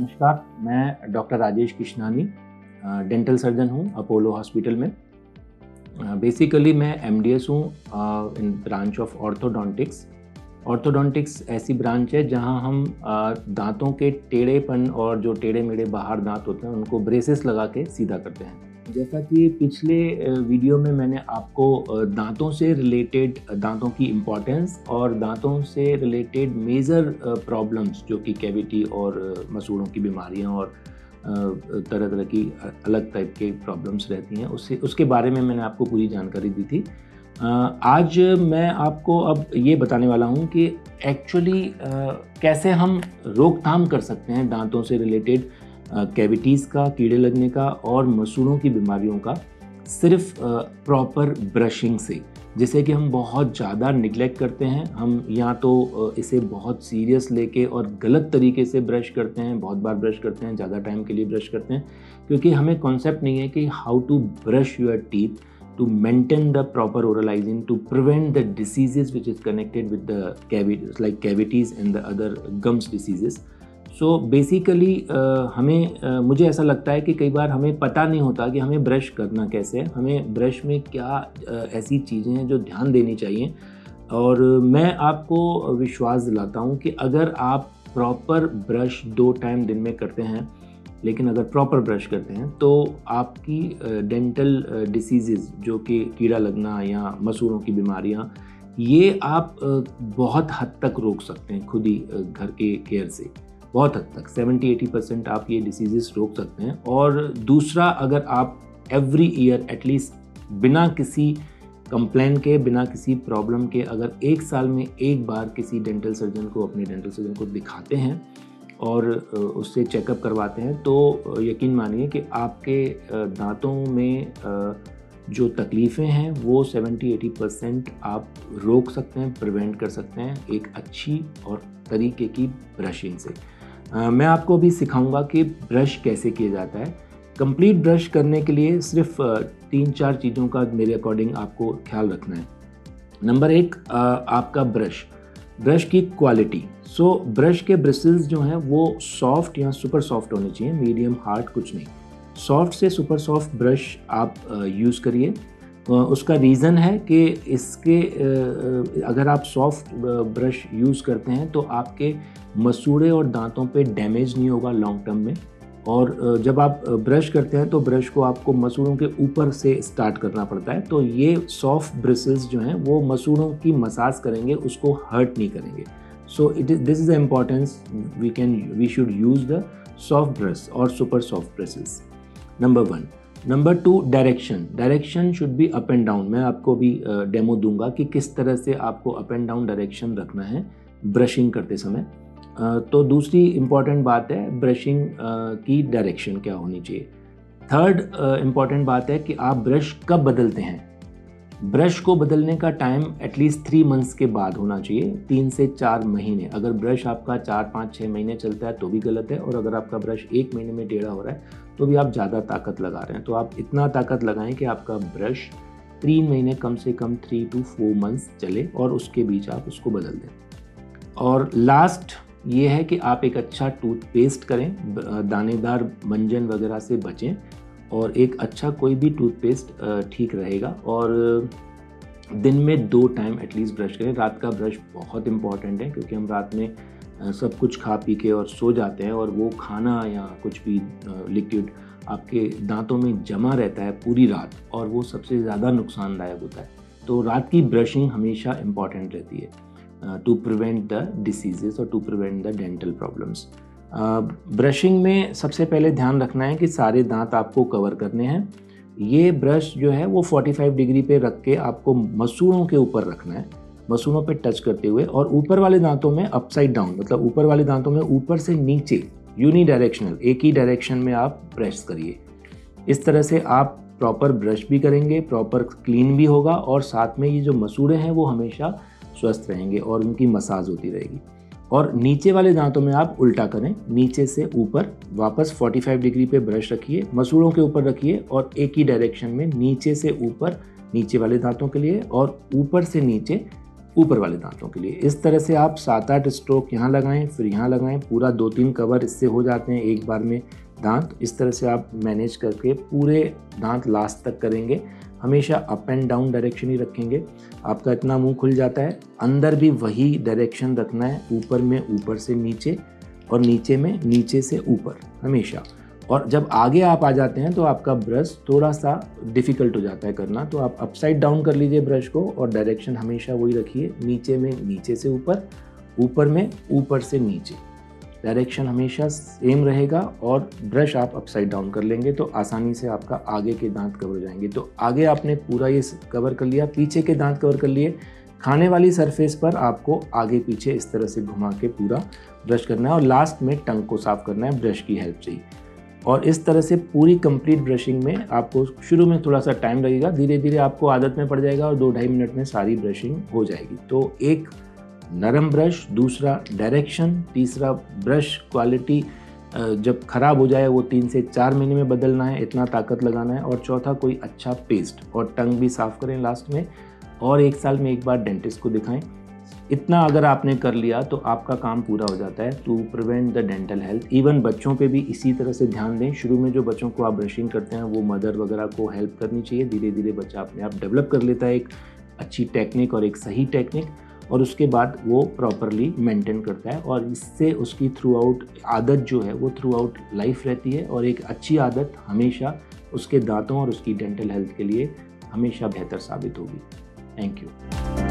नमस्कार, मैं doctor Rajesh Kishnani dental surgeon हूँ अपोलो हॉस्पिटल में। बेसिकली मैं एमडीएस हूँ इन ब्रांच ऑफ ऑर्थोडोंटिक्स। ऑर्थोडोंटिक्स ऐसी ब्रांच है जहाँ हम दांतों के टेढ़ेपन और जो टेढ़े मेढ़े बाहर दांत होते हैं उनको ब्रेसेस लगा के सीधा करते हैं। जैसा कि पिछले वीडियो में मैंने आपको दांतों से रिलेटेड दांतों की इम्पोर्टेंस और दांतों से रिलेटेड मेजर प्रॉब्लम्स जो कि कैविटी और मसूड़ों की बीमारियां और तरह तरह की अलग टाइप के प्रॉब्लम्स रहती हैं उसके बारे में मैंने आपको पूरी जानकारी दी थी। आज मैं आपको अब ये बताने वाला हूँ कि एक्चुअली कैसे हम रोकथाम कर सकते हैं दांतों से रिलेटेड कैविटीज़ का, कीड़े लगने का और मसूड़ों की बीमारियों का सिर्फ प्रॉपर ब्रशिंग से, जिसे कि हम बहुत ज़्यादा निगलेक्ट करते हैं। हम या तो इसे बहुत सीरियस लेके और गलत तरीके से ब्रश करते हैं, बहुत बार ब्रश करते हैं, ज़्यादा टाइम के लिए ब्रश करते हैं, क्योंकि हमें कॉन्सेप्ट नहीं है कि how to brush your teeth to maintain the proper oral hygiene, to prevent the diseases which is connected with the cavities like cavities and the other gums diseases. So basically मुझे ऐसा लगता है कि कई बार हमें पता नहीं होता कि हमें ब्रश करना कैसे है, हमें ब्रश में क्या ऐसी चीज़ें हैं जो ध्यान देनी चाहिए। और मैं आपको विश्वास दिलाता हूँ कि अगर आप प्रॉपर ब्रश 2 टाइम दिन में करते हैं, लेकिन अगर प्रॉपर ब्रश करते हैं तो आपकी डेंटल डिसीज़ेज़ जो कि कीड़ा लगना या मसूड़ों की बीमारियां, ये आप बहुत हद तक रोक सकते हैं खुद ही घर के केयर से। बहुत हद तक 70-80% आप ये डिसीज़ेज़ रोक सकते हैं। और दूसरा, अगर आप एवरी ईयर एटलीस्ट बिना किसी कंप्लेन के, बिना किसी प्रॉब्लम के, अगर 1 साल में 1 बार किसी डेंटल सर्जन को, अपने डेंटल सर्जन को दिखाते हैं और उससे चेकअप करवाते हैं, तो यकीन मानिए कि आपके दांतों में जो तकलीफ़ें हैं वो 70-80% आप रोक सकते हैं, प्रिवेंट कर सकते हैं एक अच्छी और तरीके की ब्रशिंग से। मैं आपको अभी सिखाऊंगा कि ब्रश कैसे किया जाता है। कंप्लीट ब्रश करने के लिए सिर्फ 3-4 चीज़ों का मेरे अकॉर्डिंग आपको ख्याल रखना है। नंबर 1, आपका ब्रश की क्वालिटी। ब्रश के ब्रिसल्स जो हैं वो सॉफ्ट या सुपर सॉफ्ट होने चाहिए, मीडियम हार्ड कुछ नहीं। सॉफ्ट से सुपर सॉफ्ट ब्रश आप यूज़ करिए। उसका रीज़न है कि इसके अगर आप सॉफ्ट ब्रश यूज़ करते हैं तो आपके मसूड़े और दांतों पे डैमेज नहीं होगा लॉन्ग टर्म में। और जब आप ब्रश करते हैं तो ब्रश को आपको मसूड़ों के ऊपर से स्टार्ट करना पड़ता है, तो ये सॉफ्ट ब्रिसल्स जो हैं वो मसूड़ों की मसाज करेंगे, उसको हर्ट नहीं करेंगे। So this is the importance we should use the soft brush or super soft brushes. Number 1. Number 2, direction should be up and down. मैं आपको भी डेमो दूंगा कि किस तरह से आपको अप एंड डाउन डायरेक्शन रखना है ब्रशिंग करते समय। तो दूसरी इम्पॉर्टेंट बात है ब्रशिंग की डायरेक्शन क्या होनी चाहिए। थर्ड इम्पॉर्टेंट बात है कि आप ब्रश कब बदलते हैं। ब्रश को बदलने का टाइम एटलीस्ट 3 मंथ्स के बाद होना चाहिए, 3 से 4 महीने। अगर ब्रश आपका 4-5-6 महीने चलता है तो भी गलत है, और अगर आपका ब्रश 1 महीने में टेढ़ा हो रहा है तो भी आप ज़्यादा ताकत लगा रहे हैं। तो आप इतना ताकत लगाएं कि आपका ब्रश 3 महीने, कम से कम 3 to 4 मंथ्स चले, और उसके बीच आप उसको बदल दें। और लास्ट ये है कि आप एक अच्छा टूथपेस्ट करें, दानेदार मंजन वगैरह से बचें, और एक अच्छा कोई भी टूथपेस्ट ठीक रहेगा। और दिन में 2 टाइम एटलीस्ट ब्रश करें। रात का ब्रश बहुत इंपॉर्टेंट है, क्योंकि हम रात में सब कुछ खा पी के और सो जाते हैं, और वो खाना या कुछ भी लिक्विड आपके दांतों में जमा रहता है पूरी रात, और वो सबसे ज़्यादा नुकसानदायक होता है। तो रात की ब्रशिंग हमेशा इम्पॉर्टेंट रहती है टू प्रिवेंट द डिसीजेस और to prevent the dental problems. Brushing में सबसे पहले ध्यान रखना है कि सारे दांत आपको कवर करने हैं। ये ब्रश जो है वो 45 डिग्री पे रख के आपको मसूड़ों के ऊपर रखना है, मसूड़ों पे टच करते हुए, और ऊपर वाले दांतों में अपसाइड डाउन, मतलब ऊपर वाले दांतों में ऊपर से नीचे यूनिडायरेक्शनल, एक ही डायरेक्शन में आप प्रेस करिए। इस तरह से आप प्रॉपर ब्रश भी करेंगे, प्रॉपर क्लीन भी होगा, और साथ में ये जो मसूड़े हैं वो हमेशा स्वस्थ रहेंगे और उनकी मसाज होती रहेगी। और नीचे वाले दांतों में आप उल्टा करें, नीचे से ऊपर वापस 45 डिग्री पे ब्रश रखिए, मसूड़ों के ऊपर रखिए, और एक ही डायरेक्शन में नीचे से ऊपर नीचे वाले दांतों के लिए, और ऊपर से नीचे ऊपर वाले दांतों के लिए। इस तरह से आप 7-8 स्ट्रोक यहाँ लगाएं, फिर यहाँ लगाएं, पूरा 2-3 कवर इससे हो जाते हैं एक बार में दांत। इस तरह से आप मैनेज करके पूरे दांत लास्ट तक करेंगे। हमेशा अप एंड डाउन डायरेक्शन ही रखेंगे। आपका इतना मुंह खुल जाता है, अंदर भी वही डायरेक्शन रखना है, ऊपर में ऊपर से नीचे और नीचे में नीचे से ऊपर हमेशा। और जब आगे आप आ जाते हैं तो आपका ब्रश थोड़ा सा डिफ़िकल्ट हो जाता है करना, तो आप अपसाइड डाउन कर लीजिए ब्रश को और डायरेक्शन हमेशा वही रखिए, नीचे में नीचे से ऊपर, ऊपर में ऊपर से नीचे। डायरेक्शन हमेशा सेम रहेगा और ब्रश आप अपसाइड डाउन कर लेंगे तो आसानी से आपका आगे के दांत कवर हो जाएंगे। तो आगे आपने पूरा ये कवर कर लिया, पीछे के दांत कवर कर लिए। खाने वाली सरफेस पर आपको आगे पीछे इस तरह से घुमा के पूरा ब्रश करना है और लास्ट में टंग को साफ करना है ब्रश की हेल्प से ही। और इस तरह से पूरी कंप्लीट ब्रशिंग में आपको शुरू में थोड़ा सा टाइम लगेगा, धीरे धीरे आपको आदत में पड़ जाएगा और 2-2.5 मिनट में सारी ब्रशिंग हो जाएगी। तो एक नरम ब्रश, दूसरा डायरेक्शन, तीसरा ब्रश क्वालिटी जब ख़राब हो जाए वो 3 से 4 महीने में बदलना है, इतना ताकत लगाना है। और चौथा कोई अच्छा पेस्ट, और टंग भी साफ़ करें लास्ट में, और 1 साल में एक बार डेंटिस्ट को दिखाएं। इतना अगर आपने कर लिया तो आपका काम पूरा हो जाता है to prevent the dental health. Even बच्चों पे भी इसी तरह से ध्यान दें। शुरू में जो बच्चों को आप ब्रशिंग करते हैं वो मदर वगैरह को हेल्प करनी चाहिए। धीरे धीरे बच्चा अपने आप डेवलप कर लेता है एक अच्छी टेक्निक और एक सही टेक्निक, और उसके बाद वो प्रॉपरली मेंटेन करता है और इससे उसकी थ्रू आउट आदत जो है वो थ्रू आउट लाइफ रहती है। और एक अच्छी आदत हमेशा उसके दांतों और उसकी डेंटल हेल्थ के लिए हमेशा बेहतर साबित होगी। Thank you.